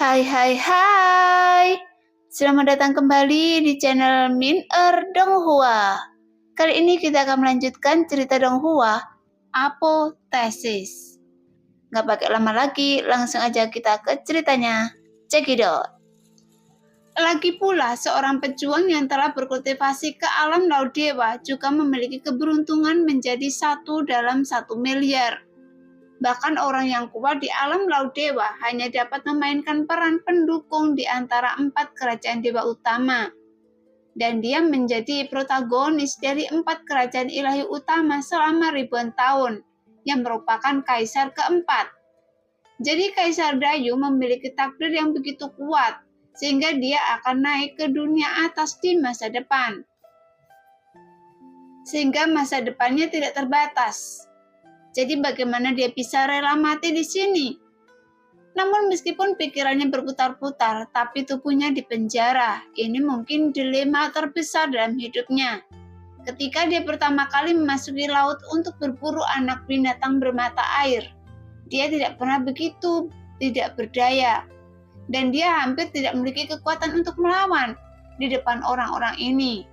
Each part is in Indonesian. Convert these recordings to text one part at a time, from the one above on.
Hai hai hai. Selamat datang kembali di channel Min Donghua. Kali ini kita akan melanjutkan cerita Donghua, Apotesis. Nggak pakai lama lagi, langsung aja kita ke ceritanya. Cekidot. Lagi pula, seorang pejuang yang telah berkultivasi ke alam laut dewa juga memiliki keberuntungan menjadi 1 dalam 1 miliar. Bahkan orang yang kuat di alam laut dewa hanya dapat memainkan peran pendukung di antara 4 kerajaan dewa utama. Dan dia menjadi protagonis dari 4 kerajaan ilahi utama selama ribuan tahun, yang merupakan kaisar keempat. Jadi Kaisar Dayu memiliki takdir yang begitu kuat, sehingga dia akan naik ke dunia atas di masa depan. Sehingga masa depannya tidak terbatas. Jadi bagaimana dia bisa rela mati di sini? Namun meskipun pikirannya berputar-putar, tapi tubuhnya dipenjara. Ini mungkin dilema terbesar dalam hidupnya. Ketika dia pertama kali memasuki laut untuk berburu anak binatang bermata air, dia tidak pernah begitu tidak berdaya. Dan dia hampir tidak memiliki kekuatan untuk melawan di depan orang-orang ini.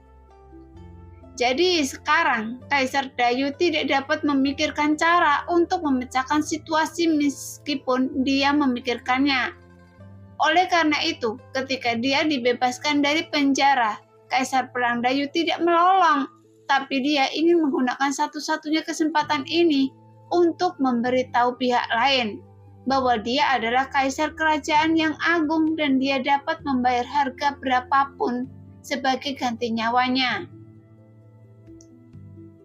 Jadi sekarang Kaisar Dayu tidak dapat memikirkan cara untuk memecahkan situasi meskipun dia memikirkannya. Oleh karena itu, ketika dia dibebaskan dari penjara, Kaisar Perang Dayu tidak melolong, tapi dia ingin menggunakan satu-satunya kesempatan ini untuk memberitahu pihak lain bahwa dia adalah kaisar kerajaan yang agung dan dia dapat membayar harga berapapun sebagai ganti nyawanya.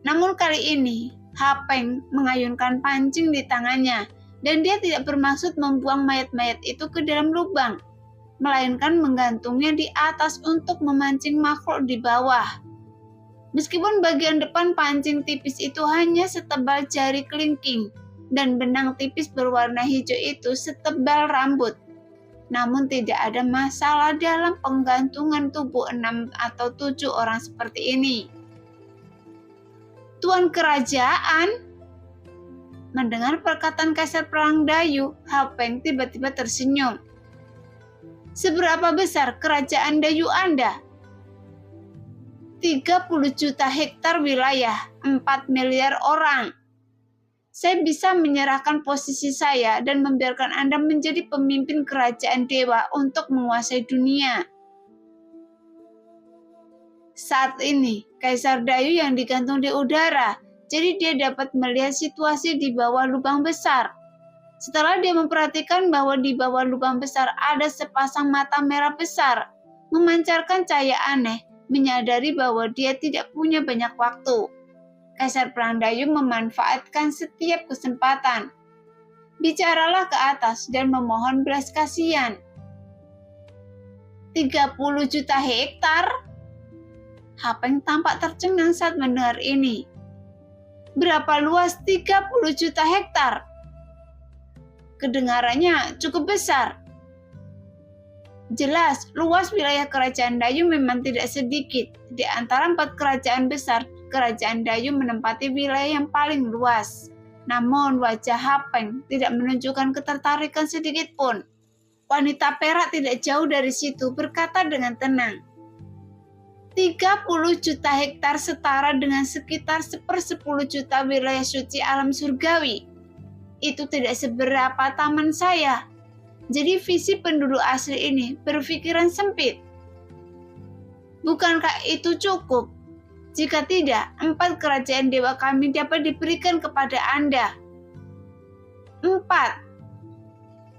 Namun kali ini, Hapeng mengayunkan pancing di tangannya, dan dia tidak bermaksud membuang mayat-mayat itu ke dalam lubang, melainkan menggantungnya di atas untuk memancing makhluk di bawah. Meskipun bagian depan pancing tipis itu hanya setebal jari kelingking, dan benang tipis berwarna hijau itu setebal rambut, namun tidak ada masalah dalam penggantungan tubuh 6 atau 7 orang seperti ini. Tuan kerajaan. Mendengar perkataan Kaisar Perang Dayu, Hapeng tiba-tiba tersenyum. Seberapa besar kerajaan Dayu Anda? 30 juta hektar wilayah, 4 miliar orang. Saya bisa menyerahkan posisi saya dan membiarkan Anda menjadi pemimpin kerajaan dewa untuk menguasai dunia. Saat ini, Kaisar Dayu yang digantung di udara, jadi dia dapat melihat situasi di bawah lubang besar. Setelah dia memperhatikan bahwa di bawah lubang besar ada sepasang mata merah besar, memancarkan cahaya aneh, menyadari bahwa dia tidak punya banyak waktu. Kaisar Perang Dayu memanfaatkan setiap kesempatan. Bicaralah ke atas dan memohon belas kasihan. 30 juta hektar? Hapeng tampak tercengang saat mendengar ini. Berapa luas 30 juta hektar? Kedengarannya cukup besar. Jelas, luas wilayah kerajaan Dayu memang tidak sedikit. Di antara 4 kerajaan besar, kerajaan Dayu menempati wilayah yang paling luas. Namun wajah Hapeng tidak menunjukkan ketertarikan sedikit pun. Wanita perak tidak jauh dari situ berkata dengan tenang. 30 juta hektar setara dengan sekitar 1/10 juta wilayah suci alam surgawi. Itu tidak seberapa taman saya. Jadi visi penduduk asli ini berpikiran sempit. Bukankah itu cukup? Jika tidak, 4 kerajaan dewa kami dapat diberikan kepada Anda. 4.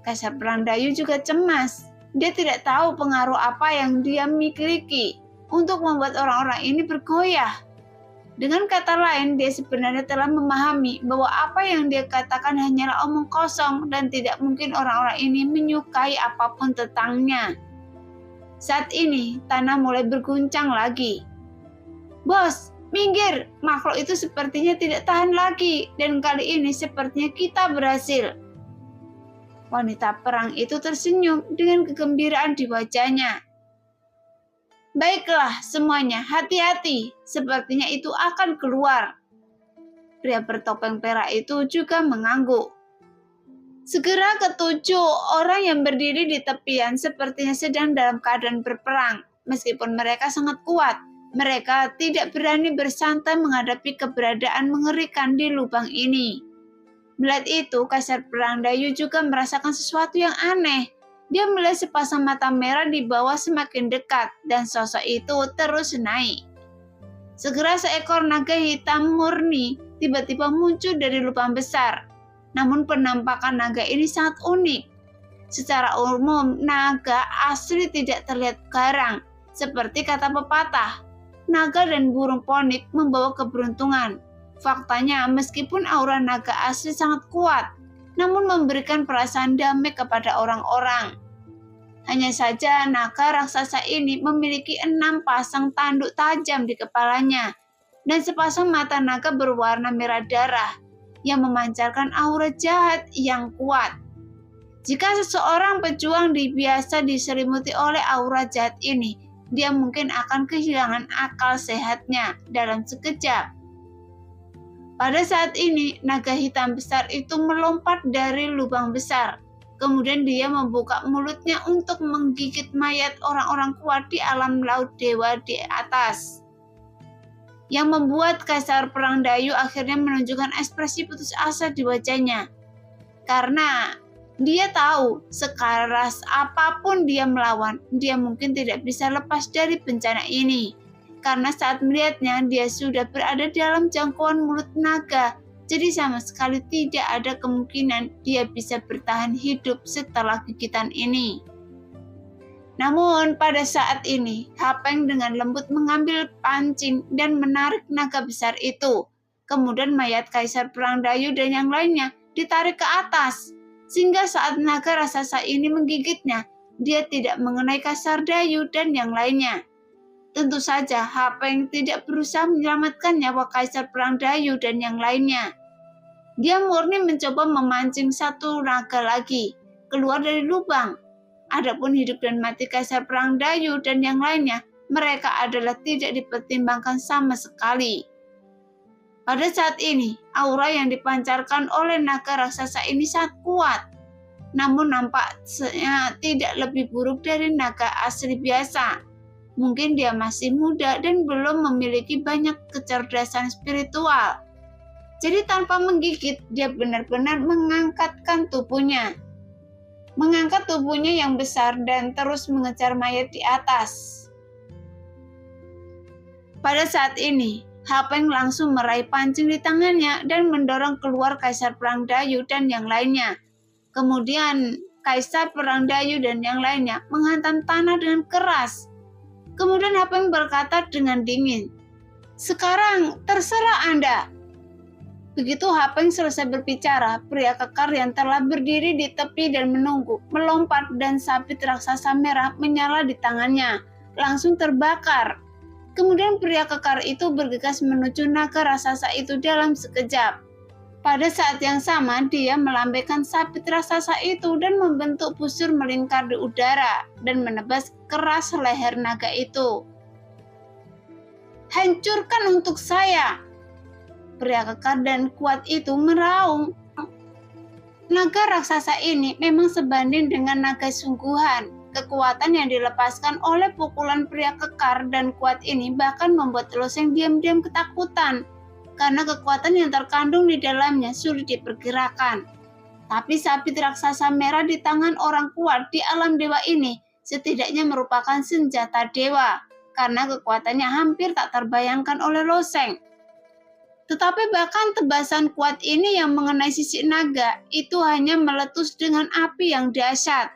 Kaisar Perang Dayu juga cemas. Dia tidak tahu pengaruh apa yang dia miliki untuk membuat orang-orang ini bergoyah. Dengan kata lain, dia sebenarnya telah memahami bahwa apa yang dia katakan hanyalah omong kosong dan tidak mungkin orang-orang ini menyukai apapun tentangnya. Saat ini, tanah mulai berguncang lagi. Bos, minggir, makhluk itu sepertinya tidak tahan lagi dan kali ini sepertinya kita berhasil. Wanita perang itu tersenyum dengan kegembiraan di wajahnya. Baiklah semuanya, hati-hati, sepertinya itu akan keluar. Pria bertopeng perak itu juga mengangguk. Segera ketujuh orang yang berdiri di tepian sepertinya sedang dalam keadaan berperang. Meskipun mereka sangat kuat, mereka tidak berani bersantai menghadapi keberadaan mengerikan di lubang ini. Melihat itu, Kaisar Perang Dayu juga merasakan sesuatu yang aneh. Dia melihat sepasang mata merah di bawah semakin dekat, dan sosok itu terus naik. Segera seekor naga hitam murni tiba-tiba muncul dari lubang besar. Namun penampakan naga ini sangat unik. Secara umum, naga asli tidak terlihat garang. Seperti kata pepatah, naga dan burung ponik membawa keberuntungan. Faktanya, meskipun aura naga asli sangat kuat, namun memberikan perasaan damai kepada orang-orang. Hanya saja naga raksasa ini memiliki 6 pasang tanduk tajam di kepalanya dan sepasang mata naga berwarna merah darah yang memancarkan aura jahat yang kuat. Jika seseorang pejuang biasa diselimuti oleh aura jahat ini, dia mungkin akan kehilangan akal sehatnya dalam sekejap. Pada saat ini, naga hitam besar itu melompat dari lubang besar. Kemudian dia membuka mulutnya untuk menggigit mayat orang-orang kuat di alam laut dewa di atas. Yang membuat Kaisar Perang Dayu akhirnya menunjukkan ekspresi putus asa di wajahnya. Karena dia tahu sekeras apapun dia melawan, dia mungkin tidak bisa lepas dari bencana ini. Karena saat melihatnya, dia sudah berada dalam jangkauan mulut naga, jadi sama sekali tidak ada kemungkinan dia bisa bertahan hidup setelah gigitan ini. Namun pada saat ini, Hapeng dengan lembut mengambil pancing dan menarik naga besar itu. Kemudian mayat Kaisar Perang Dayu dan yang lainnya ditarik ke atas. Sehingga saat naga raksasa ini menggigitnya, dia tidak mengenai Kaisar Dayu dan yang lainnya. Tentu saja Hapeng tidak berusaha menyelamatkan nyawa Kaisar Perang Dayu dan yang lainnya. Dia murni mencoba memancing satu naga lagi keluar dari lubang. Adapun hidup dan mati Kaisar Perang Dayu dan yang lainnya, mereka adalah tidak dipertimbangkan sama sekali. Pada saat ini, aura yang dipancarkan oleh naga raksasa ini sangat kuat. Namun nampaknya tidak lebih buruk dari naga asli biasa. Mungkin dia masih muda dan belum memiliki banyak kecerdasan spiritual. Jadi tanpa menggigit, dia benar-benar mengangkatkan tubuhnya yang besar dan terus mengejar mayat di atas. Pada saat ini, Hapeng langsung meraih pancing di tangannya dan mendorong keluar Kaisar Perang Dayu dan yang lainnya. Kemudian Kaisar Perang Dayu dan yang lainnya menghantam tanah dengan keras. Kemudian Hapeng berkata dengan dingin, "Sekarang terserah Anda." Begitu Hapeng selesai berbicara, pria kekar yang telah berdiri di tepi dan menunggu, melompat dan sabit raksasa merah menyala di tangannya, langsung terbakar. Kemudian pria kekar itu bergegas menuju naga raksasa itu dalam sekejap. Pada saat yang sama, dia melambaikan sabit raksasa itu dan membentuk busur melingkar di udara dan menebas keras leher naga itu. "Hancurkan untuk saya!" Pria kekar dan kuat itu meraung. Naga raksasa ini memang sebanding dengan naga sungguhan. Kekuatan yang dilepaskan oleh pukulan pria kekar dan kuat ini bahkan membuat Loseng diam-diam ketakutan, karena kekuatan yang terkandung di dalamnya sulit diperkirakan. Tapi sabit raksasa merah di tangan orang kuat di alam dewa ini setidaknya merupakan senjata dewa, karena kekuatannya hampir tak terbayangkan oleh Loseng. Tetapi bahkan tebasan kuat ini yang mengenai sisik naga itu hanya meletus dengan api yang dahsyat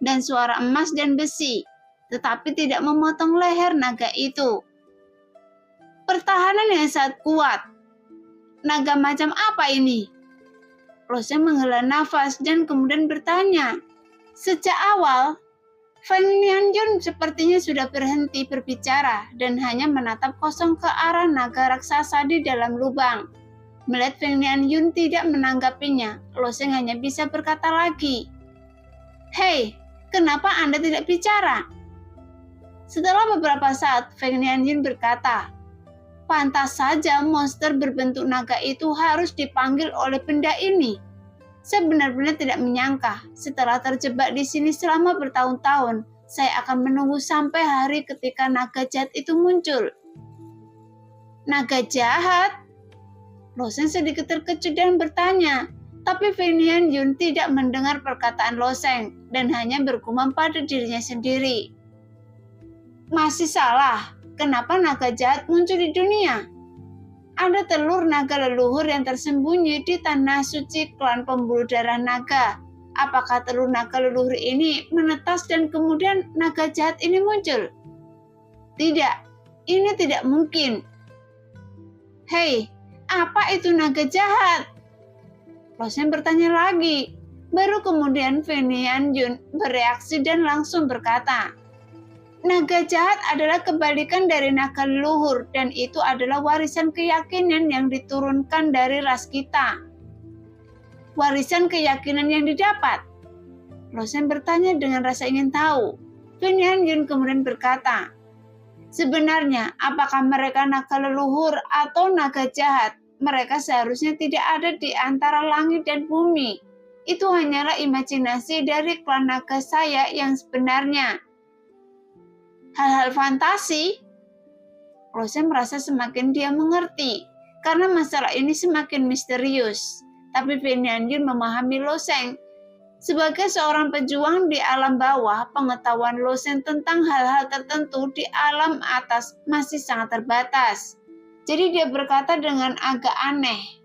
dan suara emas dan besi, tetapi tidak memotong leher naga itu. Pertahanan yang sangat kuat. Naga macam apa ini? Loseng menghela nafas dan kemudian bertanya. Sejak awal, Feng Nianyun sepertinya sudah berhenti berbicara dan hanya menatap kosong ke arah naga raksasa di dalam lubang. Melihat Feng Nianyun tidak menanggapinya, Loseng hanya bisa berkata lagi, "Hei, kenapa Anda tidak bicara?" Setelah beberapa saat, Feng Nianyun berkata, "Pantas saja monster berbentuk naga itu harus dipanggil oleh benda ini. Saya benar-benar tidak menyangka setelah terjebak di sini selama bertahun-tahun, saya akan menunggu sampai hari ketika naga jahat itu muncul. Naga jahat? Lo Sheng sedikit terkejut dan bertanya, tapi Fen Yanjun tidak mendengar perkataan Lo Sheng dan hanya bergumam pada dirinya sendiri. Masih salah, kenapa naga jahat muncul di dunia? Ada telur naga leluhur yang tersembunyi di tanah suci klan pembuluh darah naga. Apakah telur naga leluhur ini menetas dan kemudian naga jahat ini muncul? Tidak, ini tidak mungkin. Hei, apa itu naga jahat? Lo Sheng bertanya lagi. Baru kemudian Fen Yanjun bereaksi dan langsung berkata, naga jahat adalah kebalikan dari naga leluhur dan itu adalah warisan keyakinan yang diturunkan dari ras kita. Warisan keyakinan yang didapat? Lo Sheng bertanya dengan rasa ingin tahu. Fen Yanjun kemudian berkata, sebenarnya apakah mereka naga leluhur atau naga jahat? Mereka seharusnya tidak ada di antara langit dan bumi. Itu hanyalah imajinasi dari klan naga saya yang sebenarnya. Hal-hal fantasi? Lo Sheng merasa semakin dia mengerti, karena masalah ini semakin misterius. Tapi Fen Yanjun memahami Lo Sheng. Sebagai seorang pejuang di alam bawah, pengetahuan Lo Sheng tentang hal-hal tertentu di alam atas masih sangat terbatas. Jadi dia berkata dengan agak aneh,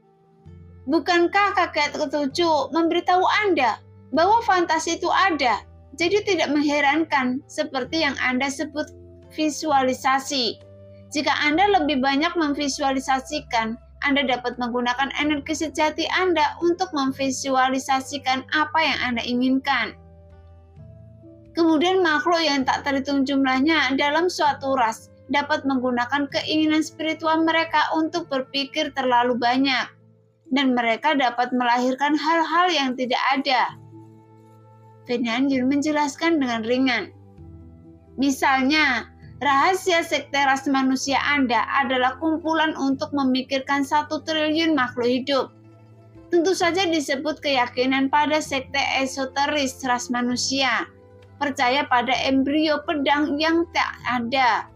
bukankah kakek ketujuh memberitahu Anda bahwa fantasi itu ada? Jadi tidak mengherankan seperti yang Anda sebut visualisasi. Jika Anda lebih banyak memvisualisasikan, Anda dapat menggunakan energi sejati Anda untuk memvisualisasikan apa yang Anda inginkan. Kemudian makhluk yang tak terhitung jumlahnya dalam suatu ras dapat menggunakan keinginan spiritual mereka untuk berpikir terlalu banyak. Dan mereka dapat melahirkan hal-hal yang tidak ada. Fen Yanjun menjelaskan dengan ringan. Misalnya, rahasia sekte ras manusia Anda adalah kumpulan untuk memikirkan 1 triliun makhluk hidup. Tentu saja disebut keyakinan pada sekte esoteris ras manusia, percaya pada embrio pedang yang tak ada.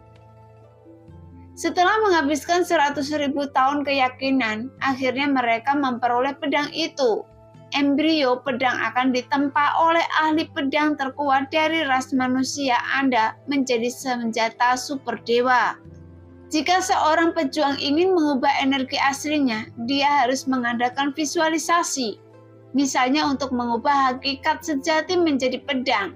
Setelah menghabiskan 100.000 tahun keyakinan, akhirnya mereka memperoleh pedang itu. Embrio pedang akan ditempa oleh ahli pedang terkuat dari ras manusia Anda menjadi senjata super dewa. Jika seorang pejuang ingin mengubah energi aslinya, dia harus mengadakan visualisasi. Misalnya untuk mengubah hakikat sejati menjadi pedang.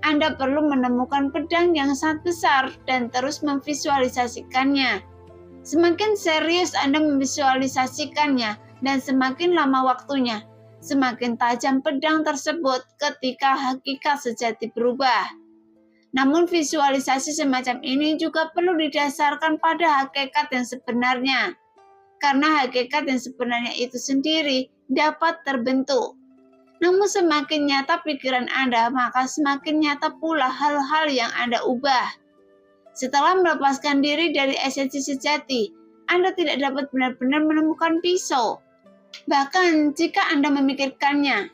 Anda perlu menemukan pedang yang sangat besar dan terus memvisualisasikannya. Semakin serius Anda memvisualisasikannya dan semakin lama waktunya, semakin tajam pedang tersebut ketika hakikat sejati berubah. Namun visualisasi semacam ini juga perlu didasarkan pada hakikat yang sebenarnya. Karena hakikat yang sebenarnya itu sendiri dapat terbentuk. Namun semakin nyata pikiran Anda, maka semakin nyata pula hal-hal yang Anda ubah. Setelah melepaskan diri dari esensi sejati, Anda tidak dapat benar-benar menemukan pisau. Bahkan jika Anda memikirkannya.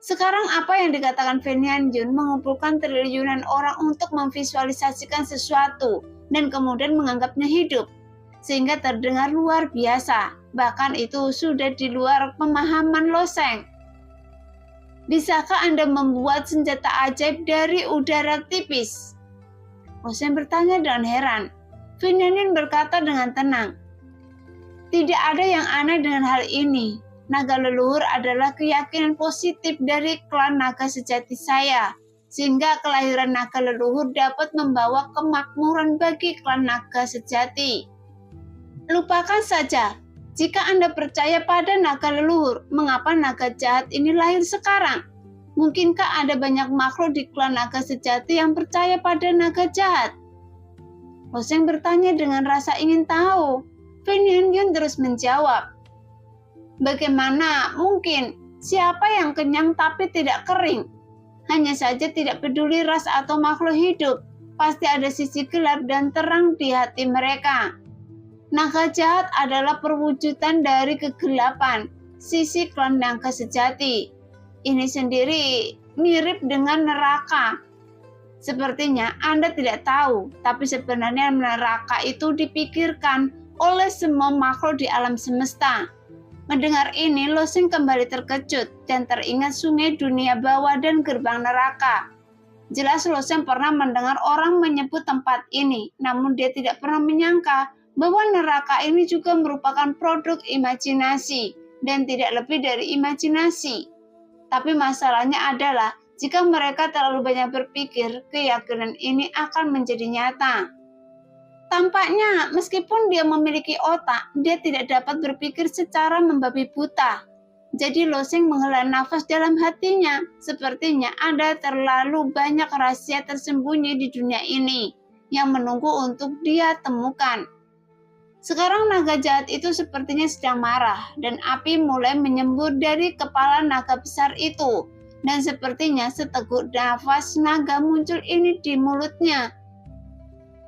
Sekarang apa yang dikatakan Fen Yanjun mengumpulkan triliunan orang untuk memvisualisasikan sesuatu dan kemudian menganggapnya hidup. Sehingga terdengar luar biasa. Bahkan itu sudah di luar pemahaman Lo Sheng. Bisakah Anda membuat senjata ajaib dari udara tipis? Lo Sheng bertanya dengan heran. Fen Yanjun berkata dengan tenang. Tidak ada yang aneh dengan hal ini. Naga leluhur adalah keyakinan positif dari klan naga sejati saya. Sehingga kelahiran naga leluhur dapat membawa kemakmuran bagi klan naga sejati. Lupakan saja. Jika Anda percaya pada naga leluhur, mengapa naga jahat ini lahir sekarang? Mungkinkah ada banyak makhluk di klan naga sejati yang percaya pada naga jahat? Lo Sheng bertanya dengan rasa ingin tahu. Fen Yanjun terus menjawab. Bagaimana mungkin? Siapa yang kenyang tapi tidak kering? Hanya saja tidak peduli ras atau makhluk hidup. Pasti ada sisi gelap dan terang di hati mereka. Naga jahat adalah perwujudan dari kegelapan. sisi klan naga sejati. Ini sendiri mirip dengan neraka. Sepertinya Anda tidak tahu, tapi sebenarnya neraka itu dipikirkan oleh semua makhluk di alam semesta. Mendengar ini, Loseng kembali terkejut dan teringat sungai dunia bawah dan gerbang neraka. Jelas Loseng pernah mendengar orang menyebut tempat ini, namun dia tidak pernah menyangka bahwa neraka ini juga merupakan produk imajinasi dan tidak lebih dari imajinasi. Tapi masalahnya adalah jika mereka terlalu banyak berpikir, keyakinan ini akan menjadi nyata. Tampaknya meskipun dia memiliki otak, dia tidak dapat berpikir secara membabi buta. Jadi Loseng menghela nafas dalam hatinya. Sepertinya ada terlalu banyak rahasia tersembunyi di dunia ini yang menunggu untuk dia temukan. Sekarang naga jahat itu sepertinya sedang marah dan api mulai menyembur dari kepala naga besar itu. Dan sepertinya seteguk nafas naga muncul ini di mulutnya.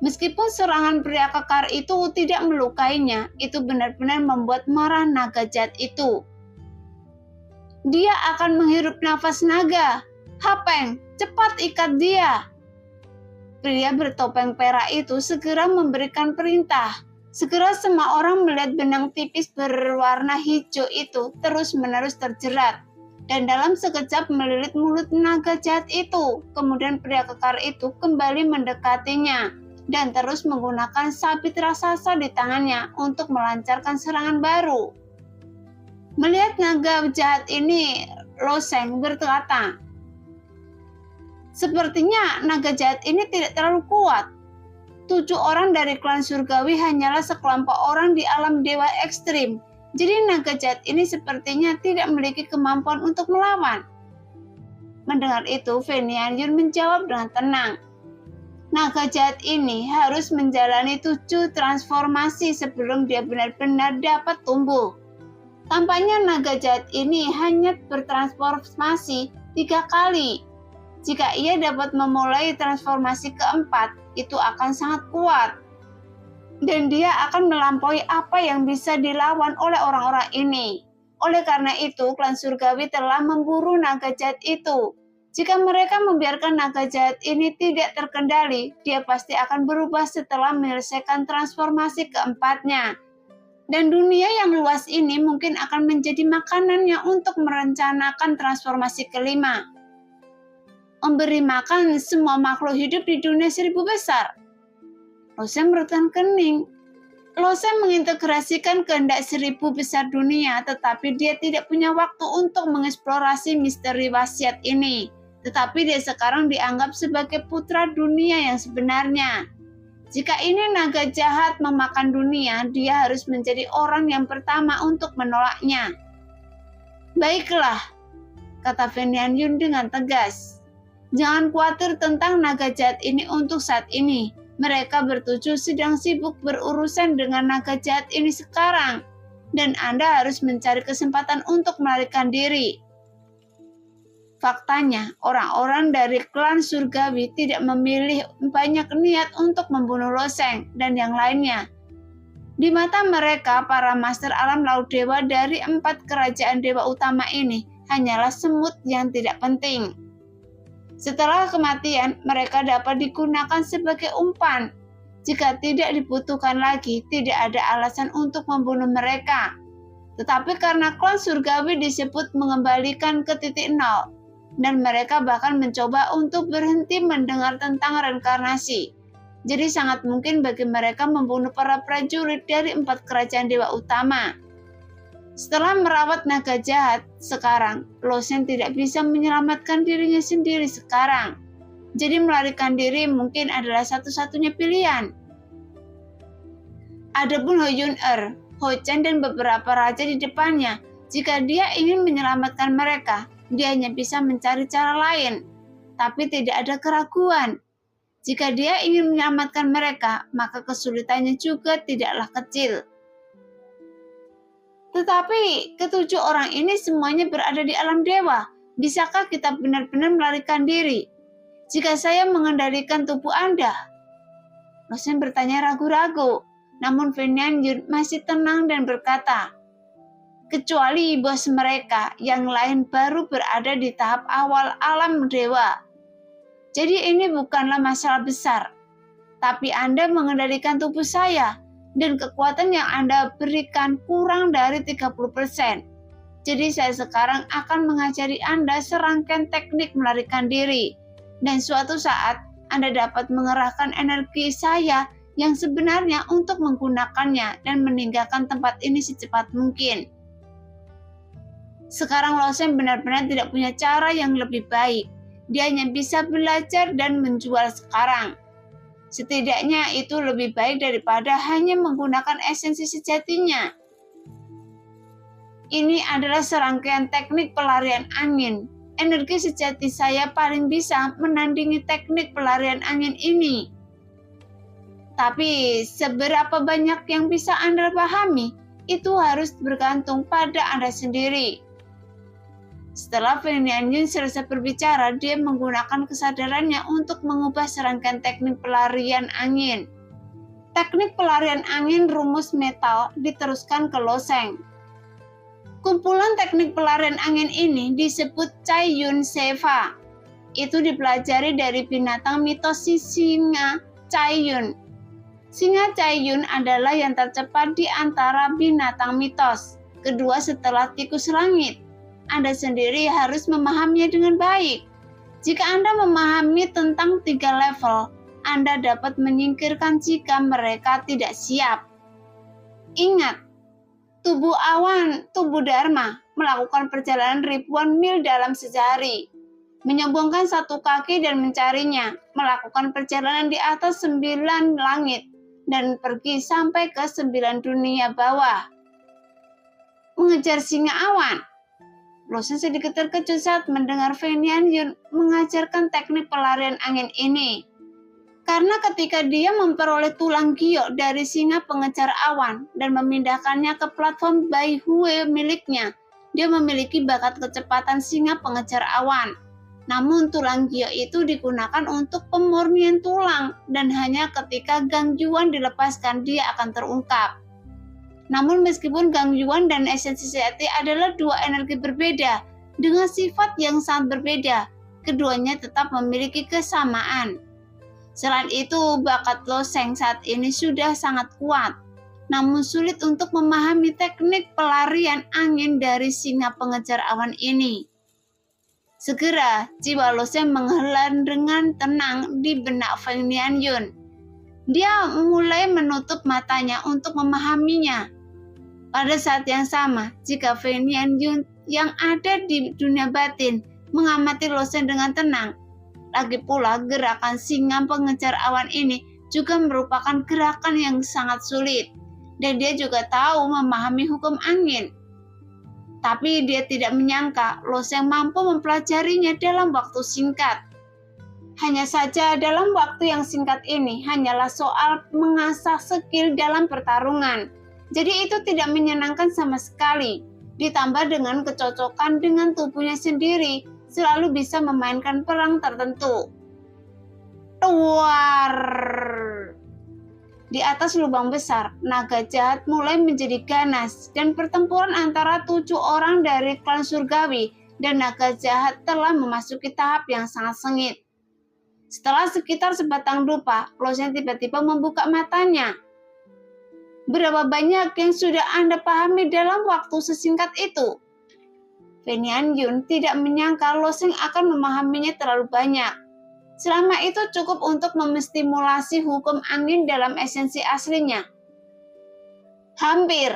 Meskipun serangan pria kekar itu tidak melukainya, itu benar-benar membuat marah naga jahat itu. Dia akan menghirup nafas naga. Hapeng, cepat ikat dia. Pria bertopeng perak itu segera memberikan perintah. Segera semua orang melihat benang tipis berwarna hijau itu terus-menerus terjerat. Dan dalam sekejap melilit mulut naga jahat itu. Kemudian pria kekar itu kembali mendekatinya dan terus menggunakan sabit raksasa di tangannya untuk melancarkan serangan baru. Melihat naga jahat ini, Loseng berkata, sepertinya naga jahat ini tidak terlalu kuat. 7 orang dari klan surgawi hanyalah sekelompok orang di alam dewa ekstrim. Jadi naga jahat ini sepertinya tidak memiliki kemampuan untuk melawan. Mendengar itu, Fenian Yun menjawab dengan tenang. Naga jahat ini harus menjalani 7 transformasi sebelum dia benar-benar dapat tumbuh. Tampaknya naga jahat ini hanya bertransformasi 3 kali. Jika ia dapat memulai transformasi keempat, itu akan sangat kuat. Dan dia akan melampaui apa yang bisa dilawan oleh orang-orang ini. Oleh karena itu, klan surgawi telah memburu naga jahat itu. Jika mereka membiarkan naga jahat ini tidak terkendali, dia pasti akan berubah setelah menyelesaikan transformasi keempatnya. Dan dunia yang luas ini mungkin akan menjadi makanannya untuk merencanakan transformasi kelima. Memberi makan semua makhluk hidup di dunia 1000 besar. Loseng bertahan kening. Loseng mengintegrasikan kehendak 1000 besar dunia, tetapi dia tidak punya waktu untuk mengeksplorasi misteri wasiat ini. Tetapi dia sekarang dianggap sebagai putra dunia yang sebenarnya. Jika ini naga jahat memakan dunia, dia harus menjadi orang yang pertama untuk menolaknya. Baiklah, kata Fenian Yun dengan tegas. Jangan khawatir tentang naga jahat ini untuk saat ini. Mereka bertujuh sedang sibuk berurusan dengan naga jahat ini sekarang. Dan Anda harus mencari kesempatan untuk melarikan diri. Faktanya, orang-orang dari klan surgawi tidak memilih banyak niat untuk membunuh Loseng dan yang lainnya. Di mata mereka, para master alam laut dewa dari 4 kerajaan dewa utama ini hanyalah semut yang tidak penting. Setelah kematian, mereka dapat digunakan sebagai umpan. Jika tidak dibutuhkan lagi, tidak ada alasan untuk membunuh mereka. Tetapi karena klan surgawi disebut mengembalikan ke titik nol, dan mereka bahkan mencoba untuk berhenti mendengar tentang reinkarnasi. Jadi sangat mungkin bagi mereka membunuh para prajurit dari 4 kerajaan dewa utama. Setelah merawat naga jahat, sekarang Loseng tidak bisa menyelamatkan dirinya sendiri sekarang. Jadi melarikan diri mungkin adalah satu-satunya pilihan. Adapun Ho Yun-er, Ho Chen dan beberapa raja di depannya, jika dia ingin menyelamatkan mereka, dia hanya bisa mencari cara lain, tapi tidak ada keraguan. Jika dia ingin menyelamatkan mereka, maka kesulitannya juga tidaklah kecil. Tetapi ke-7 orang ini semuanya berada di alam dewa. Bisakah kita benar-benar melarikan diri? Jika saya mengendalikan tubuh Anda? Loseng bertanya ragu-ragu, namun Fenian Yun masih tenang dan berkata, kecuali bos mereka yang lain baru berada di tahap awal alam dewa. Jadi ini bukanlah masalah besar, tapi Anda mengendalikan tubuh saya dan kekuatan yang Anda berikan kurang dari 30%. Jadi saya sekarang akan mengajari Anda serangkaian teknik melarikan diri, dan suatu saat Anda dapat mengerahkan energi saya yang sebenarnya untuk menggunakannya dan meninggalkan tempat ini secepat mungkin. Sekarang Losem benar-benar tidak punya cara yang lebih baik. Dia hanya bisa belajar dan menjual sekarang. Setidaknya itu lebih baik daripada hanya menggunakan esensi sejatinya. Ini adalah serangkaian teknik pelarian angin. Energi sejati saya paling bisa menandingi teknik pelarian angin ini. Tapi seberapa banyak yang bisa Anda pahami, itu harus bergantung pada Anda sendiri. Setelah Feng Nianyun selesai berbicara, dia menggunakan kesadarannya untuk mengubah serangkaian teknik pelarian angin. Teknik pelarian angin rumus metal diteruskan ke Loseng. Kumpulan teknik pelarian angin ini disebut Cai Yun Seva. Itu dipelajari dari binatang mitos singa Cai Yun. Singa Cai Yun adalah yang tercepat di antara binatang mitos, kedua setelah tikus langit. Anda sendiri harus memahaminya dengan baik. Jika Anda memahami tentang 3 level, Anda dapat menyingkirkan jika mereka tidak siap. Ingat, tubuh awan, tubuh Dharma, melakukan perjalanan ribuan mil dalam sehari, menyombongkan 1 kaki dan mencarinya, melakukan perjalanan di atas 9 langit, dan pergi sampai ke 9 dunia bawah. Mengejar singa awan. Loseng sedikit terkejut saat mendengar Feng Nianyun mengajarkan teknik pelarian angin ini. Karena ketika dia memperoleh tulang giok dari singa pengejar awan dan memindahkannya ke platform Bai Hue miliknya, dia memiliki bakat kecepatan singa pengejar awan. Namun tulang giok itu digunakan untuk pemurnian tulang dan hanya ketika gangguan dilepaskan dia akan terungkap. Namun meskipun gangguan dan esensi sejati adalah 2 energi berbeda dengan sifat yang sangat berbeda, keduanya tetap memiliki kesamaan. Selain itu, bakat Loseng saat ini sudah sangat kuat, namun sulit untuk memahami teknik pelarian angin dari singa pengejar awan ini. Segera, jiwa Loseng menghela dengan tenang di benak Feng Nianyun. Dia mulai menutup matanya untuk memahaminya. Pada saat yang sama, jika Feng Nianyun yang ada di dunia batin mengamati Loseng dengan tenang, lagi pula gerakan singa pengejar awan ini juga merupakan gerakan yang sangat sulit, dan dia juga tahu memahami hukum angin. Tapi dia tidak menyangka Loseng mampu mempelajarinya dalam waktu singkat. Hanya saja dalam waktu yang singkat ini hanyalah soal mengasah skill dalam pertarungan. Jadi itu tidak menyenangkan sama sekali. Ditambah dengan kecocokan dengan tubuhnya sendiri, selalu bisa memainkan perang tertentu. Tuar! Di atas lubang besar, naga jahat mulai menjadi ganas dan pertempuran antara 7 orang dari klan surgawi dan naga jahat telah memasuki tahap yang sangat sengit. Setelah sekitar sebatang dupa, Loseng tiba-tiba membuka matanya. Berapa banyak yang sudah Anda pahami dalam waktu sesingkat itu? Feng Nianyun tidak menyangka Loseng akan memahaminya terlalu banyak. Selama itu cukup untuk memstimulasi hukum angin dalam esensi aslinya. Hampir.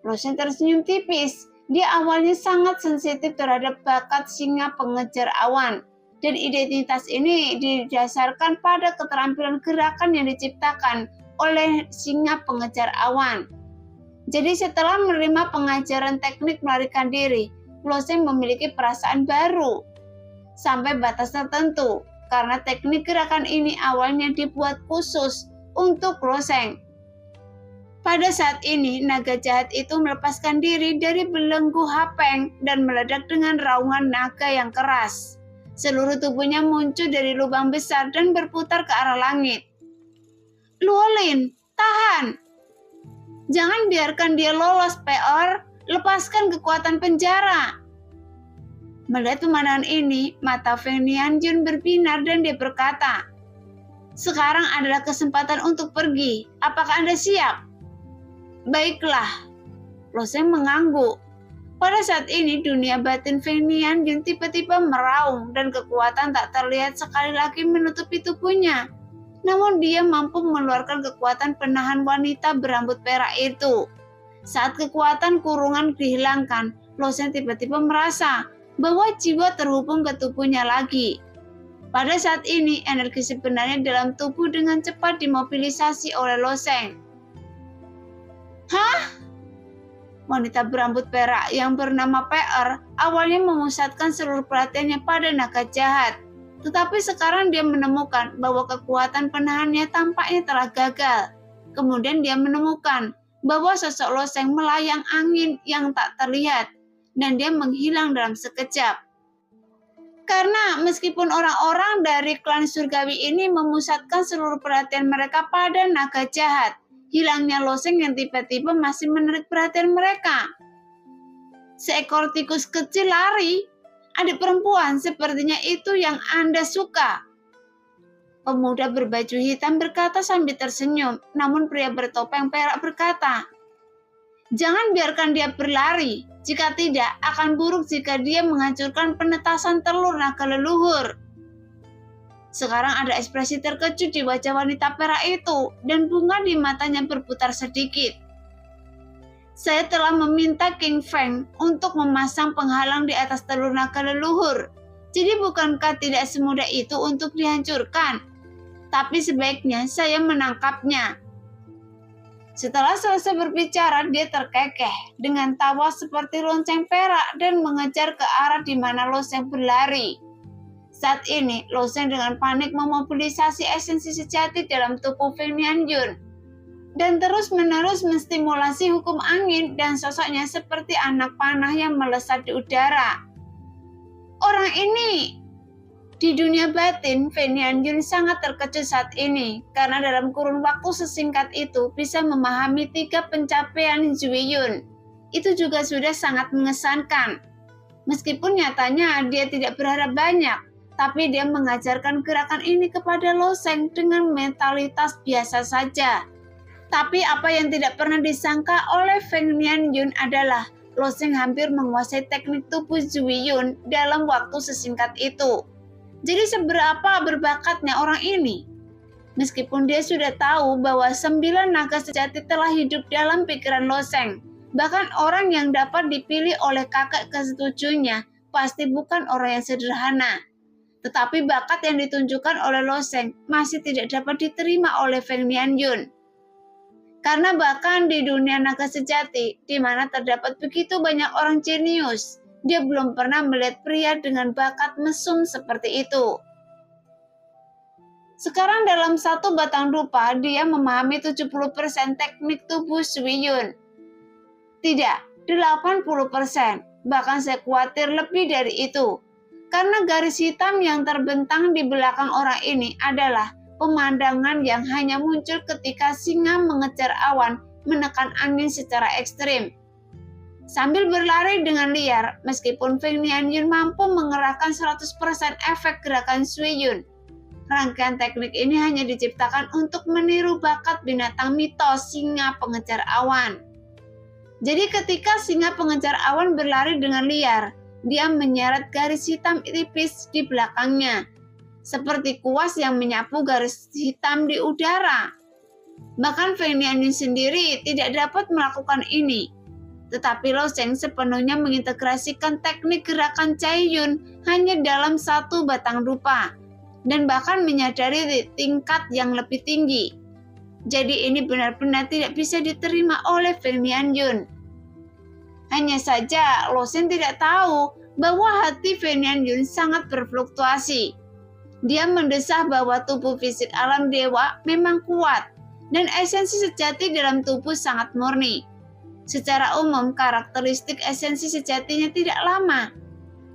Loseng tersenyum tipis. Dia awalnya sangat sensitif terhadap bakat singa pengejar awan. Dan identitas ini didasarkan pada keterampilan gerakan yang diciptakan oleh singa pengejar awan. Jadi setelah menerima pengajaran teknik melarikan diri, Loseng memiliki perasaan baru sampai batas tertentu karena teknik gerakan ini awalnya dibuat khusus untuk Loseng. Pada saat ini, naga jahat itu melepaskan diri dari belenggu Hapeng dan meledak dengan raungan naga yang keras. Seluruh tubuhnya muncul dari lubang besar dan berputar ke arah langit. Luolin, tahan! Jangan biarkan dia lolos, Peor. lepaskan kekuatan penjara. Melihat pemandangan ini, mata Feng Nianjun berbinar dan dia berkata, "Sekarang adalah kesempatan untuk pergi. Apakah Anda siap?" "Baiklah." Lo Sheng mengangguk. Pada saat ini dunia batin Feng Nianjun tiba-tiba meraung dan kekuatan tak terlihat sekali lagi menutupi tubuhnya. Namun dia mampu mengeluarkan kekuatan penahan wanita berambut perak itu. Saat kekuatan kurungan dihilangkan, Lo Sheng tiba-tiba merasa bahwa jiwa terhubung ke tubuhnya lagi. Pada saat ini, energi sebenarnya dalam tubuh dengan cepat dimobilisasi oleh Lo Sheng. "Hah?" Wanita berambut perak yang bernama PR awalnya memusatkan seluruh perhatiannya pada naga jahat. Tetapi sekarang dia menemukan bahwa kekuatan penahannya tampaknya telah gagal. Kemudian dia menemukan bahwa sosok Lo Sheng melayang angin yang tak terlihat, dan dia menghilang dalam sekejap. Karena meskipun orang-orang dari klan surgawi ini memusatkan seluruh perhatian mereka pada naga jahat, hilangnya Lo Sheng yang tiba-tiba masih menarik perhatian mereka. Seekor tikus kecil lari. "Adik perempuan, sepertinya itu yang Anda suka." Pemuda berbaju hitam berkata sambil tersenyum, namun pria bertopeng perak berkata, "Jangan biarkan dia berlari. Jika tidak, akan buruk jika dia menghancurkan penetasan telur naga leluhur." Sekarang ada ekspresi terkejut di wajah wanita perak itu, dan bunga di matanya berputar sedikit. "Saya telah meminta King Feng untuk memasang penghalang di atas telur naga leluhur. Jadi bukankah tidak semudah itu untuk dihancurkan? Tapi sebaiknya saya menangkapnya." Setelah selesai berbicara, dia terkekeh dengan tawa seperti lonceng perak dan mengejar ke arah di mana Lo Sheng berlari. Saat ini, Lo Sheng dengan panik memobilisasi esensi sejati dalam tubuh Feng Nianjun dan terus-menerus menstimulasi hukum angin, dan sosoknya seperti anak panah yang melesat di udara. Orang ini di dunia batin, Feng Nianjun sangat terkejut saat ini karena dalam kurun waktu sesingkat itu bisa memahami 3 pencapaian Zhui Yun. Itu juga sudah sangat mengesankan. Meskipun nyatanya dia tidak berharap banyak, tapi dia mengajarkan gerakan ini kepada Lo Sheng dengan mentalitas biasa saja. Tapi apa yang tidak pernah disangka oleh Feng Nianjun adalah Lo Sheng hampir menguasai teknik tubuh Zhui Yun dalam waktu sesingkat itu. Jadi seberapa berbakatnya orang ini? Meskipun dia sudah tahu bahwa 9 naga sejati telah hidup dalam pikiran Lo Sheng, bahkan orang yang dapat dipilih oleh kakek kesetujunya pasti bukan orang yang sederhana. Tetapi bakat yang ditunjukkan oleh Lo Sheng masih tidak dapat diterima oleh Feng Nianjun. Karena bahkan di dunia naga sejati, di mana terdapat begitu banyak orang jenius, dia belum pernah melihat pria dengan bakat mesum seperti itu. Sekarang dalam satu batang rupa, dia memahami 70% teknik tubuh Zhui Yun. Tidak, 80%. Bahkan saya khawatir lebih dari itu. Karena garis hitam yang terbentang di belakang orang ini adalah pemandangan yang hanya muncul ketika singa mengejar awan menekan angin secara ekstrim. Sambil berlari dengan liar, meskipun Feng Nianjun mampu mengerahkan 100% efek gerakan Zhui Yun, rangkaian teknik ini hanya diciptakan untuk meniru bakat binatang mitos singa pengejar awan. Jadi ketika singa pengejar awan berlari dengan liar, dia menyeret garis hitam tipis di belakangnya, seperti kuas yang menyapu garis hitam di udara. Bahkan Feng Nianjun sendiri tidak dapat melakukan ini. Tetapi Lo Sheng sepenuhnya mengintegrasikan teknik gerakan Cai Yun hanya dalam satu batang rupa, dan bahkan menyadari tingkat yang lebih tinggi. Jadi ini benar-benar tidak bisa diterima oleh Feng Nianjun. Hanya saja Lo Sheng tidak tahu bahwa hati Feng Nianjun sangat berfluktuasi. Dia mendesah bahwa tubuh fisik alam dewa memang kuat, dan esensi sejati dalam tubuh sangat murni. Secara umum, karakteristik esensi sejatinya tidak lama,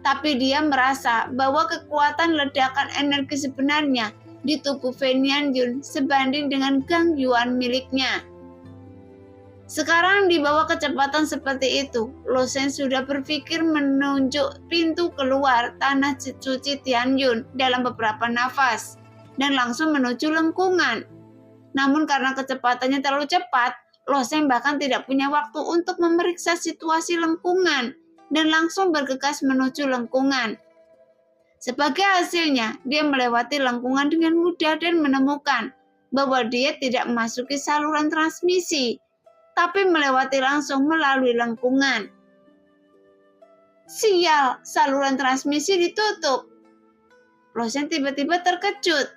tapi dia merasa bahwa kekuatan ledakan energi sebenarnya di tubuh Feng Nianjun sebanding dengan gangguan miliknya. Sekarang di bawah kecepatan seperti itu, Lo Seng sudah berpikir menunjuk pintu keluar tanah suci Tianyun dalam beberapa nafas dan langsung menuju lengkungan. Namun karena kecepatannya terlalu cepat, Lo Seng bahkan tidak punya waktu untuk memeriksa situasi lengkungan dan langsung bergegas menuju lengkungan. Sebagai hasilnya, dia melewati lengkungan dengan mudah dan menemukan bahwa dia tidak memasuki saluran transmisi, tapi melewati langsung melalui lengkungan. Sial, saluran transmisi ditutup. Lo Seng tiba-tiba terkejut.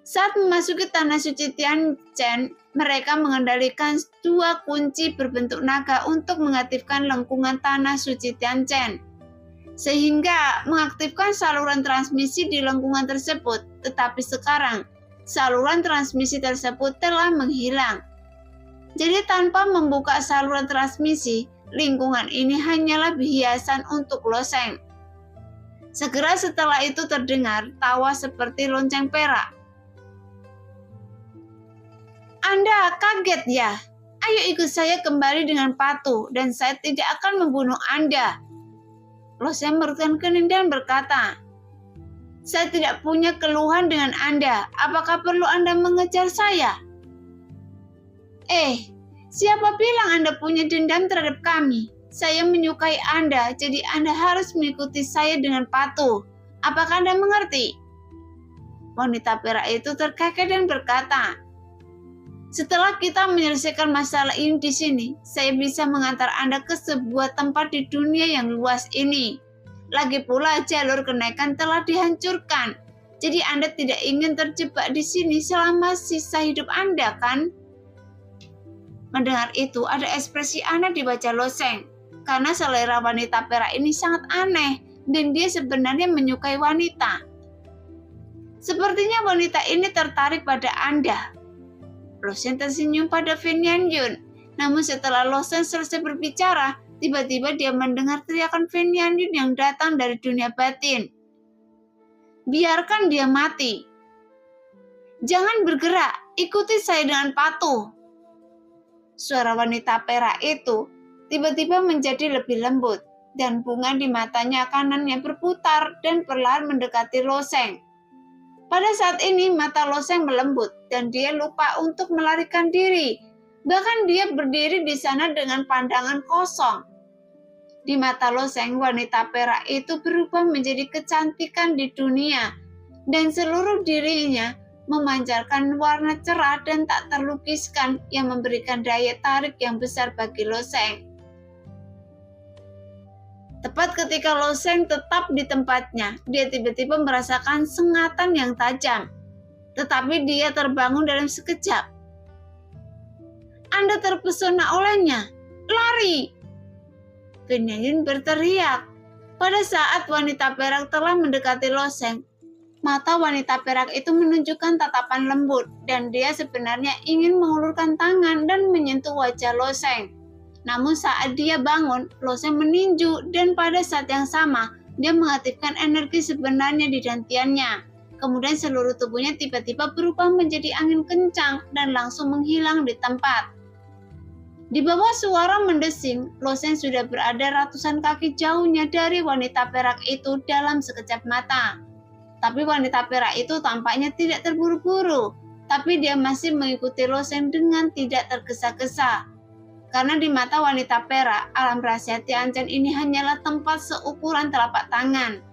Saat memasuki tanah suci Tianchen, mereka mengendalikan dua kunci berbentuk naga untuk mengaktifkan lengkungan tanah suci Tianchen, sehingga mengaktifkan saluran transmisi di lengkungan tersebut. Tetapi sekarang, saluran transmisi tersebut telah menghilang. Jadi tanpa membuka saluran transmisi, lingkungan ini hanyalah hiasan untuk Lo Seng. Segera setelah itu terdengar tawa seperti lonceng perak. Anda kaget ya? Ayo ikut saya kembali dengan patuh dan saya tidak akan membunuh Anda. Lo Seng merutkan kening dan berkata, saya tidak punya keluhan dengan Anda. Apakah perlu Anda mengejar saya? Siapa bilang Anda punya dendam terhadap kami? Saya menyukai Anda, jadi Anda harus mengikuti saya dengan patuh. Apakah Anda mengerti? Wanita perak itu terkekeh dan berkata, setelah kita menyelesaikan masalah ini di sini, saya bisa mengantar Anda ke sebuah tempat di dunia yang luas ini. Lagi pula jalur kenaikan telah dihancurkan, jadi Anda tidak ingin terjebak di sini selama sisa hidup Anda, kan? Mendengar itu, ada ekspresi aneh di wajah Lo Seng, karena selera wanita perak ini sangat aneh, dan dia sebenarnya menyukai wanita. Sepertinya wanita ini tertarik pada Anda. Lo Seng tersenyum pada Fen Yanjun, namun setelah Lo Seng selesai berbicara, tiba-tiba dia mendengar teriakan Fen Yanjun yang datang dari dunia batin. Biarkan dia mati. Jangan bergerak, ikuti saya dengan patuh. Suara wanita perak itu tiba-tiba menjadi lebih lembut, dan bunga di matanya kanannya berputar dan perlahan mendekati Lo Seng. Pada saat ini mata Lo Seng melembut dan dia lupa untuk melarikan diri. Bahkan dia berdiri di sana dengan pandangan kosong. Di mata Lo Seng, wanita perak itu berubah menjadi kecantikan di dunia, dan seluruh dirinya memancarkan warna cerah dan tak terlukiskan yang memberikan daya tarik yang besar bagi Lo Seng. Tepat ketika Lo Seng tetap di tempatnya, dia tiba-tiba merasakan sengatan yang tajam. Tetapi dia terbangun dalam sekejap. Anda terpesona olehnya. Lari! Fen Yanjun berteriak. Pada saat wanita perak telah mendekati Lo Seng, mata wanita perak itu menunjukkan tatapan lembut, dan dia sebenarnya ingin mengulurkan tangan dan menyentuh wajah Lo Seng. Namun saat dia bangun, Lo Seng meninju, dan pada saat yang sama, dia mengaktifkan energi sebenarnya di dantiannya. Kemudian seluruh tubuhnya tiba-tiba berubah menjadi angin kencang dan langsung menghilang di tempat. Di bawah suara mendesing, Lo Seng sudah berada ratusan kaki jauhnya dari wanita perak itu dalam sekejap mata. Tapi wanita perak itu tampaknya tidak terburu-buru, tapi dia masih mengikuti Lo Seng dengan tidak tergesa-gesa. Karena di mata wanita perak, alam rahasia Tianchen ini hanyalah tempat seukuran telapak tangan.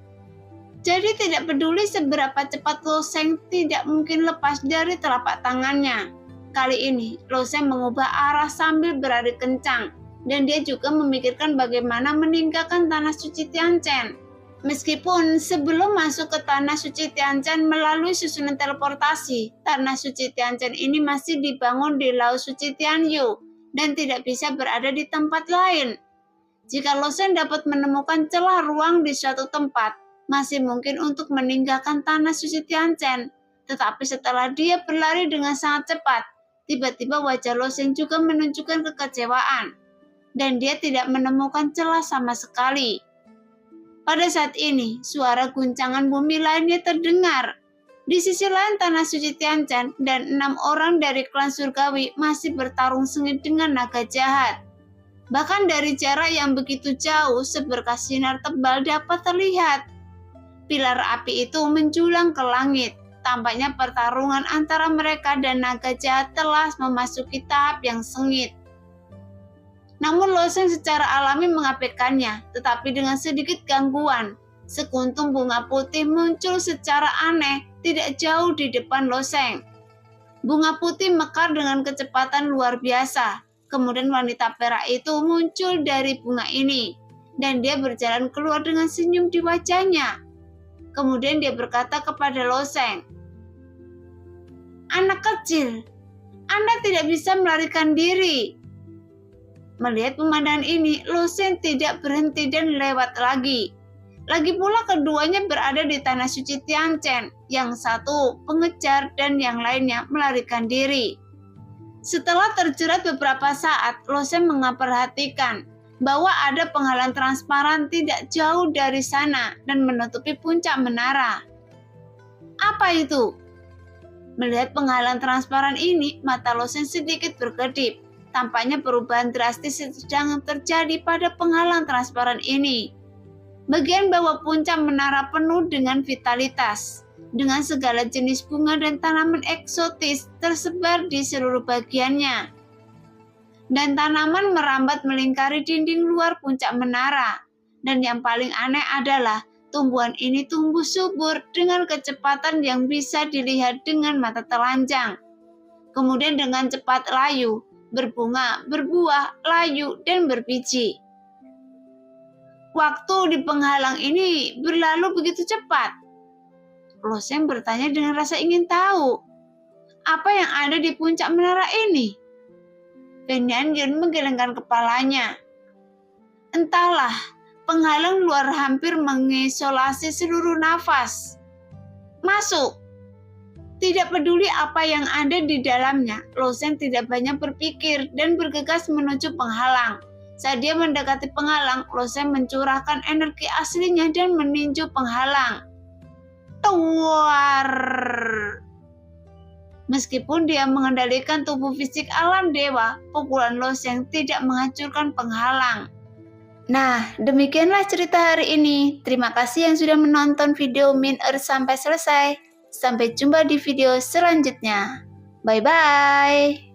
Jadi tidak peduli seberapa cepat Lo Seng tidak mungkin lepas dari telapak tangannya. Kali ini, Lo Seng mengubah arah sambil berlari kencang, dan dia juga memikirkan bagaimana meninggalkan tanah suci Tianchen. Meskipun sebelum masuk ke tanah suci Tianchen melalui susunan teleportasi, tanah suci Tianchen ini masih dibangun di Laut Suci Tianyu dan tidak bisa berada di tempat lain. Jika Lo Seng dapat menemukan celah ruang di suatu tempat, masih mungkin untuk meninggalkan tanah suci Tianchen. Tetapi setelah dia berlari dengan sangat cepat, tiba-tiba wajah Lo Seng juga menunjukkan kekecewaan, dan dia tidak menemukan celah sama sekali. Pada saat ini, suara guncangan bumi lainnya terdengar. Di sisi lain tanah suci Tianchen dan 6 orang dari klan surgawi masih bertarung sengit dengan naga jahat. Bahkan dari jarak yang begitu jauh, seberkas sinar tebal dapat terlihat. Pilar api itu menjulang ke langit. Tampaknya pertarungan antara mereka dan naga jahat telah memasuki tahap yang sengit. Namun Lo Sheng secara alami mengabaikannya, tetapi dengan sedikit gangguan. Sekuntum bunga putih muncul secara aneh, tidak jauh di depan Lo Sheng. Bunga putih mekar dengan kecepatan luar biasa. Kemudian wanita perak itu muncul dari bunga ini, dan dia berjalan keluar dengan senyum di wajahnya. Kemudian dia berkata kepada Lo Sheng, "Anak kecil, Anda tidak bisa melarikan diri." Melihat pemandangan ini, Lo Sheng tidak berhenti dan lewat lagi. Lagi pula keduanya berada di tanah suci Tianchen, yang satu pengejar dan yang lainnya melarikan diri. Setelah terjerat beberapa saat, Lo Sheng memperhatikan bahwa ada penghalang transparan tidak jauh dari sana dan menutupi puncak menara. Apa itu? Melihat penghalang transparan ini, mata Lo Sheng sedikit berkedip. Tampaknya perubahan drastis sedang terjadi pada penghalang transparan ini. Bagian bawah puncak menara penuh dengan vitalitas, dengan segala jenis bunga dan tanaman eksotis tersebar di seluruh bagiannya. Dan tanaman merambat melingkari dinding luar puncak menara. Dan yang paling aneh adalah tumbuhan ini tumbuh subur dengan kecepatan yang bisa dilihat dengan mata telanjang. Kemudian dengan cepat layu, berbunga, berbuah, layu, dan berbiji. Waktu di penghalang ini berlalu begitu cepat. Lo Sheng bertanya dengan rasa ingin tahu, apa yang ada di puncak menara ini? Pen Yanjun menggelengkan kepalanya. Entahlah, penghalang luar hampir mengisolasi seluruh nafas. Masuk. Tidak peduli apa yang ada di dalamnya, Lo Sheng tidak banyak berpikir dan bergegas menuju penghalang. Saat dia mendekati penghalang, Lo Sheng mencurahkan energi aslinya dan meninju penghalang. Tuar! Meskipun dia mengendalikan tubuh fisik alam dewa, pukulan Lo Sheng tidak menghancurkan penghalang. Nah, demikianlah cerita hari ini. Terima kasih yang sudah menonton video Min Earth sampai selesai. Sampai jumpa di video selanjutnya. Bye-bye.